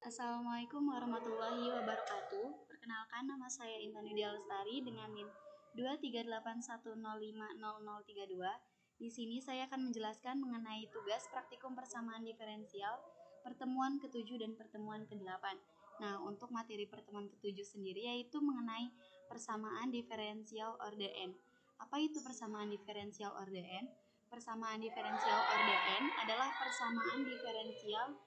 Assalamualaikum warahmatullahi wabarakatuh. Perkenalkan, nama saya Intan Widya Lestari dengan NIM 23810500032. Di sini saya akan menjelaskan mengenai tugas praktikum persamaan diferensial pertemuan ke-7 dan pertemuan ke-8. Nah, untuk materi pertemuan ke-7 sendiri yaitu mengenai persamaan diferensial orde n. Apa itu persamaan diferensial orde n? Persamaan diferensial orde n adalah persamaan diferensial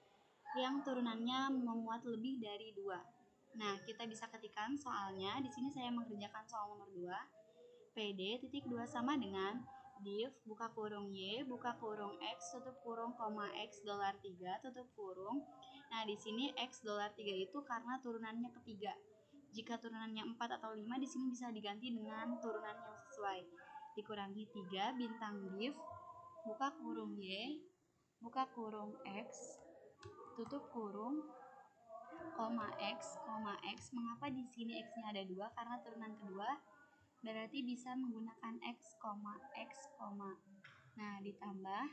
yang turunannya memuat lebih dari 2. Nah, kita bisa ketikkan soalnya. Di sini saya mengerjakan soal nomor 2. PD titik 2 sama dengan div buka kurung y buka kurung x tutup kurung koma x dolar 3 tutup kurung. Nah, di sini x dolar 3 itu karena turunannya ketiga. Jika turunannya 4 atau 5 di sini bisa diganti dengan turunan yang sesuai. Dikurangi 3 bintang div buka kurung y buka kurung x tutup kurung koma x. Mengapa di sini x-nya ada 2? Karena turunan kedua berarti bisa menggunakan x, x. Nah, ditambah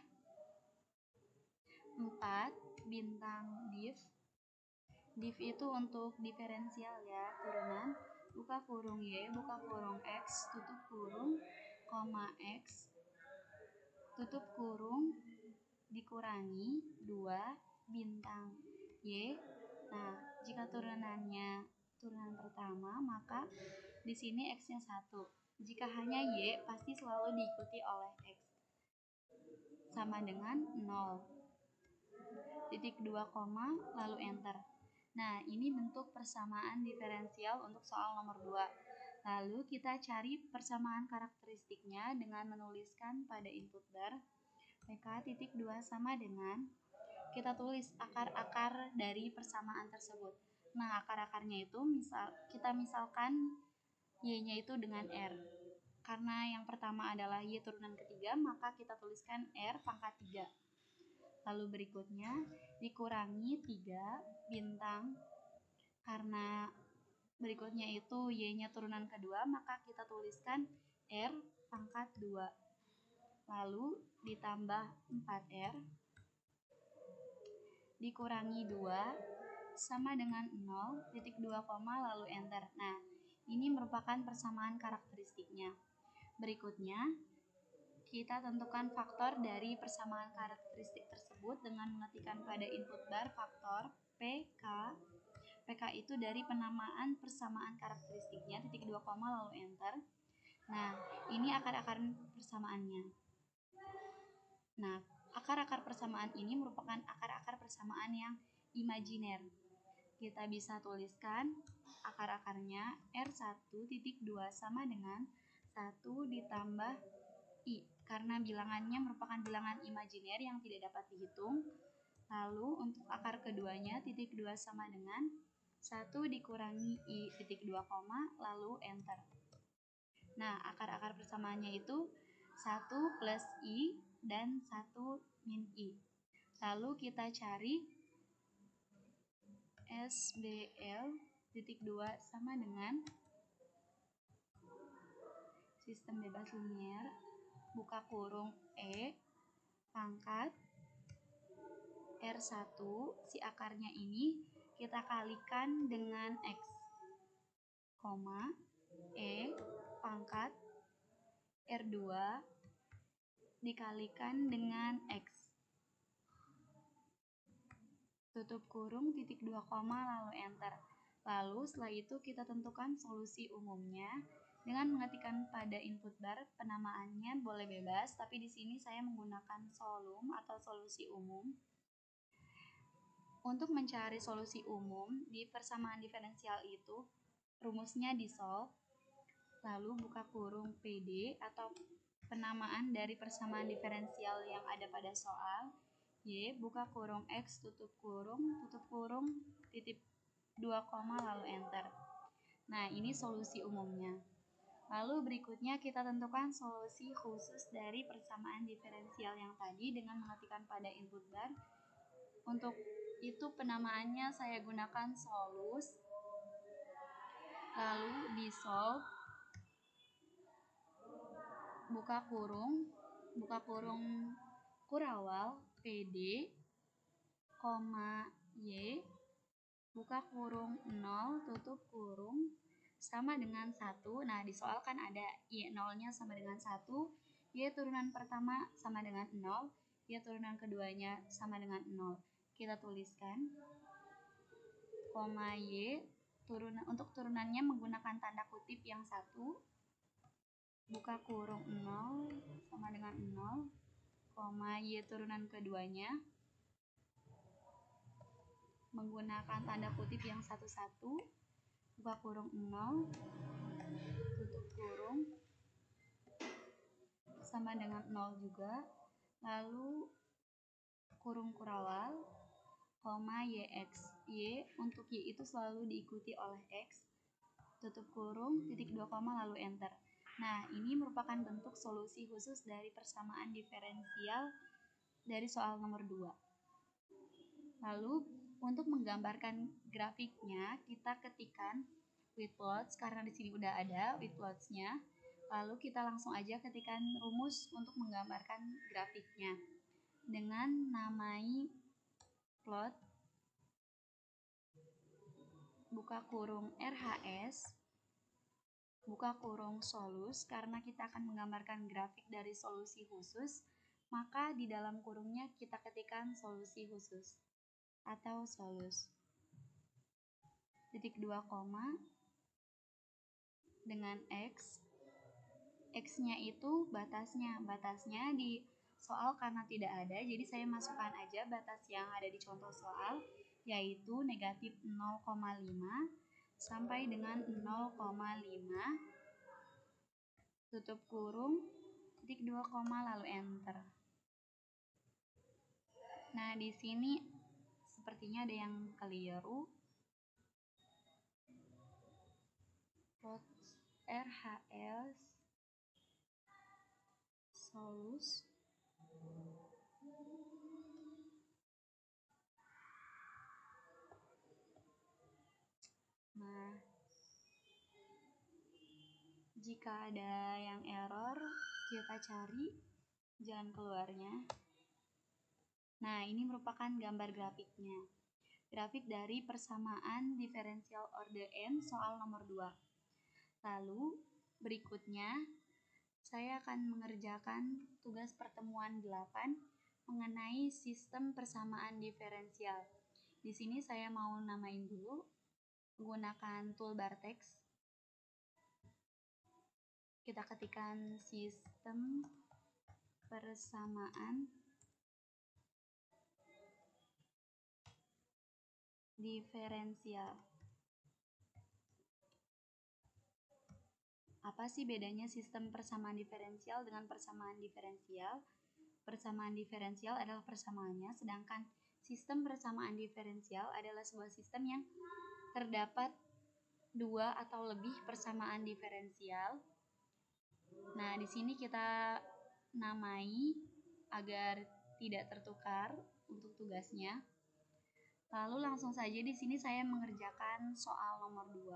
4 bintang div itu untuk diferensial ya, turunan buka kurung y buka kurung x tutup kurung koma x tutup kurung dikurangi 2 bintang y. Nah, jika turunannya turunan pertama, maka di sini x-nya 1. Jika hanya y, pasti selalu diikuti oleh x. Sama dengan 0. Titik 2 koma lalu enter. Nah, ini bentuk persamaan diferensial untuk soal nomor 2. Lalu kita cari persamaan karakteristiknya dengan menuliskan pada input bar PK titik 2 sama dengan, kita tulis akar-akar dari persamaan tersebut. Nah, akar-akarnya itu kita misalkan y-nya itu dengan r. Karena yang pertama adalah y turunan ketiga, maka kita tuliskan r pangkat 3. Lalu berikutnya dikurangi 3 bintang. Karena berikutnya itu y-nya turunan kedua, maka kita tuliskan r pangkat 2. Lalu ditambah 4r dikurangi 2 sama dengan 0, titik 2 koma lalu enter. Nah, ini merupakan persamaan karakteristiknya. Berikutnya, kita tentukan faktor dari persamaan karakteristik tersebut dengan mengetikkan pada input bar faktor PK. PK itu dari penamaan persamaan karakteristiknya, titik 2 koma lalu enter. Nah, ini akar-akar persamaannya. Nah, akar-akar persamaan ini merupakan akar-akar persamaan yang imajiner. Kita bisa tuliskan akar-akarnya R1.2 sama dengan 1 ditambah I, karena bilangannya merupakan bilangan imajiner yang tidak dapat dihitung. Lalu untuk akar keduanya titik 2 sama dengan 1 dikurangi I titik 2 koma lalu enter. Nah, akar-akar persamaannya itu 1 plus I dan 1 min I. Lalu kita cari SBL titik 2 sama dengan sistem bebas linier buka kurung E pangkat R1, si akarnya ini kita kalikan dengan X, koma E pangkat R2 dikalikan dengan X, tutup kurung titik 2 koma lalu enter. Lalu setelah itu kita tentukan solusi umumnya dengan mengetikkan pada input bar. Penamaannya boleh bebas, tapi di sini saya menggunakan solum atau solusi umum. Untuk mencari solusi umum di persamaan diferensial itu, rumusnya di solve, lalu buka kurung PD atau penamaan dari persamaan diferensial yang ada pada soal, Y buka kurung X tutup kurung titik 2 koma lalu enter. Nah, ini solusi umumnya. Lalu berikutnya kita tentukan solusi khusus dari persamaan diferensial yang tadi dengan mengetikkan pada input bar. Untuk itu penamaannya saya gunakan solus, lalu di solve buka kurung kurawal PD, koma Y buka kurung 0, tutup kurung, sama dengan 1. Nah, di soal kan ada Y 0-nya sama dengan 1, Y turunan pertama sama dengan 0, Y turunan keduanya sama dengan 0. Kita tuliskan, koma Y, untuk turunannya menggunakan tanda kutip yang 1, buka kurung 0 sama dengan 0, koma Y turunan keduanya menggunakan tanda kutip yang 1, buka kurung 0, tutup kurung, sama dengan 0 juga, lalu kurung kurawal, koma YX. Y untuk Y itu selalu diikuti oleh X, tutup kurung, titik 2 koma, lalu enter. Nah, ini merupakan bentuk solusi khusus dari persamaan diferensial dari soal nomor 2. Lalu, untuk menggambarkan grafiknya, kita ketikkan with plots, karena di sini udah ada with plots-nya. Lalu kita langsung aja ketikkan rumus untuk menggambarkan grafiknya. Dengan namai plot, buka kurung RHS, buka kurung solus, karena kita akan menggambarkan grafik dari solusi khusus, maka di dalam kurungnya kita ketikkan solusi khusus atau solus. Titik 2 koma dengan X. X-nya itu batasnya di soal karena tidak ada, jadi saya masukkan aja batas yang ada di contoh soal, yaitu negatif 0,5 sampai dengan 0,5, tutup kurung, titik 2 koma, lalu enter. Nah, di sini sepertinya ada yang keliru. Plot RHS solus. Nah, jika ada yang error, kita cari jalan keluarnya. Nah, ini merupakan gambar grafiknya. Grafik dari persamaan diferensial orde n soal nomor 2. Lalu, berikutnya saya akan mengerjakan tugas pertemuan 8 mengenai sistem persamaan diferensial. Di sini saya mau namain dulu menggunakan toolbar teks. Kita ketikkan sistem persamaan diferensial. Apa sih bedanya sistem persamaan diferensial dengan persamaan diferensial? Persamaan diferensial adalah persamaannya, sedangkan sistem persamaan diferensial adalah sebuah sistem yang terdapat dua atau lebih persamaan diferensial. Nah, di sini kita namai agar tidak tertukar untuk tugasnya. Lalu langsung saja di sini saya mengerjakan soal nomor 2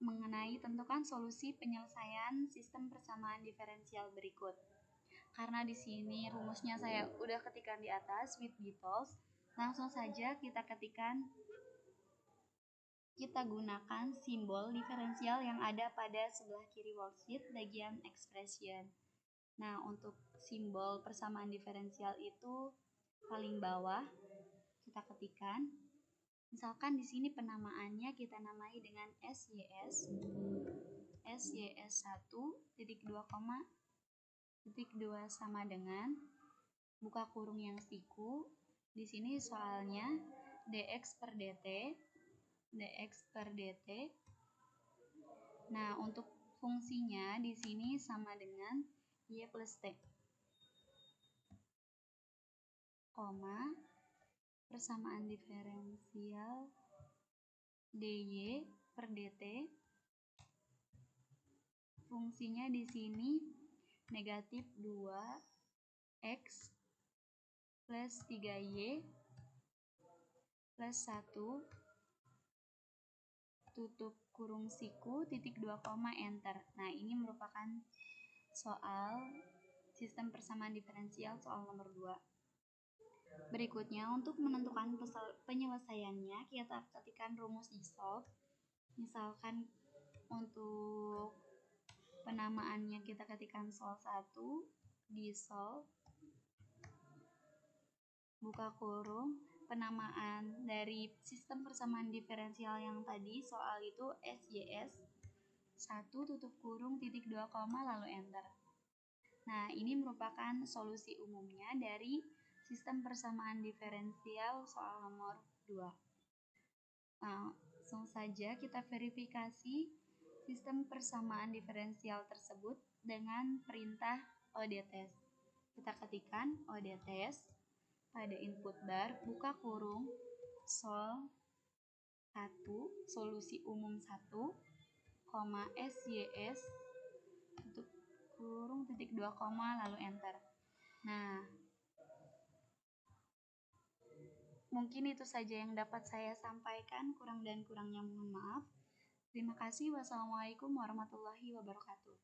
mengenai tentukan solusi penyelesaian sistem persamaan diferensial berikut. Karena di sini rumusnya saya udah ketikkan di atas with details, langsung saja kita gunakan simbol diferensial yang ada pada sebelah kiri worksheet bagian expression. Nah, untuk simbol persamaan diferensial itu paling bawah kita ketikkan. Misalkan di sini penamaannya kita namai dengan SYS 1, titik 2 koma, titik 2 sama dengan buka kurung yang siku. Di sini soalnya dx per dt. Nah, untuk fungsinya di sini sama dengan y plus t, koma, persamaan diferensial dy per dt. Fungsinya di sini negatif 2x plus 3y plus 1, tutup kurung siku, titik 2 koma, enter. Nah, ini merupakan soal sistem persamaan diferensial soal nomor 2. Berikutnya, untuk menentukan penyelesaiannya, kita ketikkan rumus dissolve. Misalkan untuk penamaannya kita ketikkan sol 1, dissolve, buka kurung, penamaan dari sistem persamaan diferensial yang tadi soal itu SYS 1 tutup kurung titik 2 koma lalu enter. Nah, ini merupakan solusi umumnya dari sistem persamaan diferensial soal nomor 2. Nah, langsung saja kita verifikasi sistem persamaan diferensial tersebut dengan perintah ODTest. Kita ketikkan ODTest pada input bar, buka kurung, sol 1, solusi umum 1, SYS, tutup kurung titik 2 koma lalu enter. Nah, mungkin itu saja yang dapat saya sampaikan, kurang dan kurangnya mohon maaf. Terima kasih. Wassalamualaikum warahmatullahi wabarakatuh.